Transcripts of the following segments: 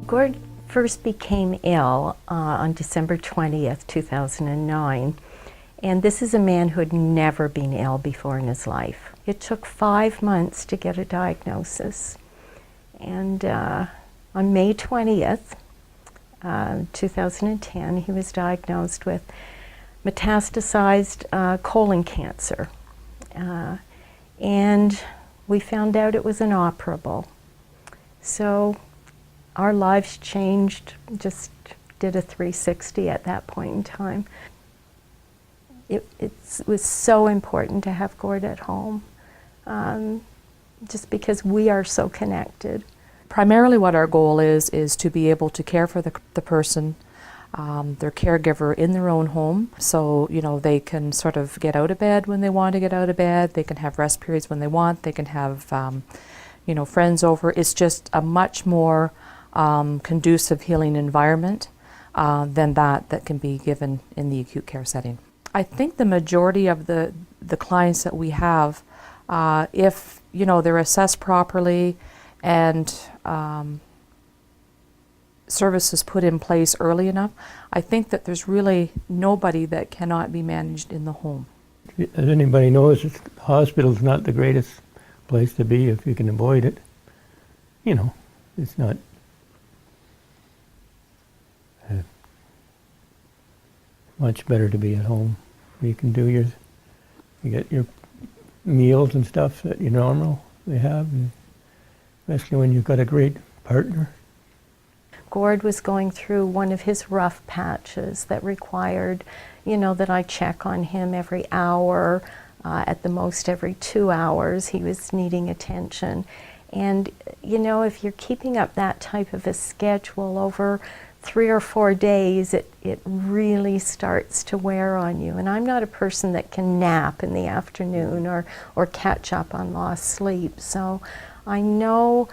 Gord first became ill on December 20th, 2009. And this is a man who had never been ill before in his life. It took 5 months to get a diagnosis. And on May 20th, 2010, he was diagnosed with metastasized colon cancer. And we found out it was inoperable. So our lives changed, just did a 360 at that point in time. It was so important to have Gord at home, just because we are so connected. Primarily what our goal is to be able to care for the person, their caregiver in their own home. So, you know, they can sort of get out of bed when they want to get out of bed, they can have rest periods when they want, they can have, you know, friends over. It's just a much more conducive healing environment than that can be given in the acute care setting. I think the majority of the clients that we have, if you know they're assessed properly and services put in place early enough, I think that there's really nobody that cannot be managed in the home. As anybody knows, the hospital's not the greatest place to be if you can avoid it. You know, it's not much better to be at home. You can do you get your meals and stuff that you normally have, and especially when you've got a great partner. Gord was going through one of his rough patches that required, you know, that I check on him every hour, at the most every 2 hours. He was needing attention. And, you know, if you're keeping up that type of a schedule over 3 or 4 days, it really starts to wear on you. And I'm not a person that can nap in the afternoon or catch up on lost sleep. So I know,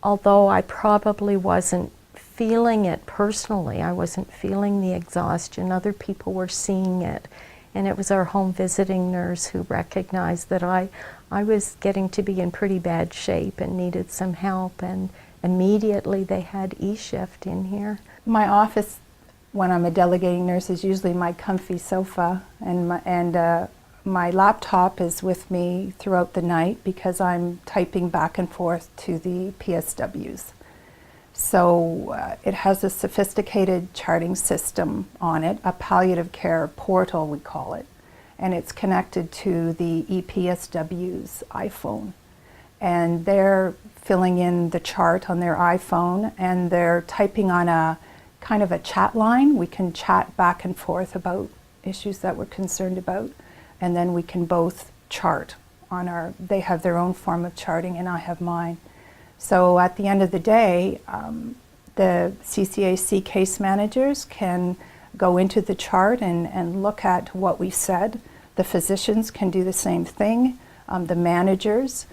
although I probably wasn't feeling it personally, I wasn't feeling the exhaustion, other people were seeing it. And it was our home visiting nurse who recognized that I was getting to be in pretty bad shape and needed some help, and immediately they had eShift in here. My office, when I'm a delegating nurse, is usually my comfy sofa, and my laptop is with me throughout the night because I'm typing back and forth to the PSWs. So it has a sophisticated charting system on it, a palliative care portal we call it, and it's connected to the EPSW's iPhone. And they're filling in the chart on their iPhone, and they're typing on a kind of a chat line. We can chat back and forth about issues that we're concerned about, and then we can both chart on they have their own form of charting and I have mine. So at the end of the day, the CCAC case managers can go into the chart and look at what we said. The physicians can do the same thing, the managers.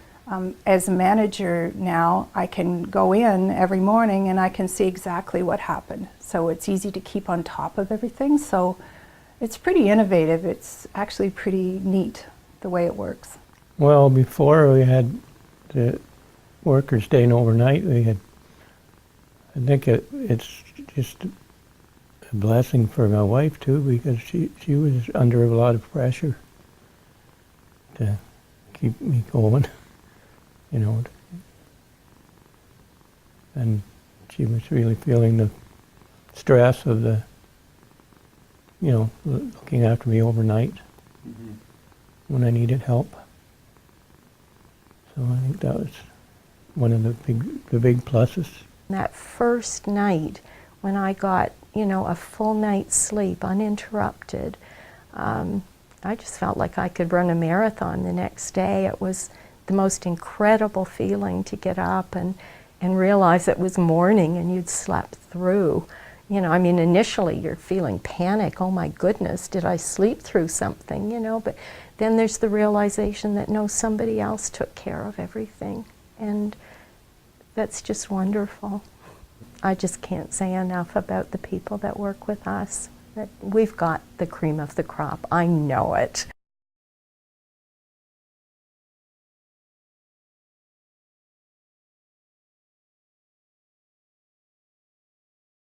As a manager now, I can go in every morning and I can see exactly what happened. So it's easy to keep on top of everything. So it's pretty innovative. It's actually pretty neat the way it works. Well, before we had the workers staying overnight, I think it's just a blessing for my wife too, because she was under a lot of pressure to keep me going. You know, and she was really feeling the stress of the, you know, looking after me overnight when I needed help. So I think that was one of the big pluses. That first night when I got, you know, a full night's sleep uninterrupted, I just felt like I could run a marathon the next day. It was the most incredible feeling to get up and realize it was morning and you'd slept through. You know, I mean, initially you're feeling panic, oh my goodness, did I sleep through something, you know, but then there's the realization that no, somebody else took care of everything, and that's just wonderful. I just can't say enough about the people that work with us, that we've got the cream of the crop. I know it.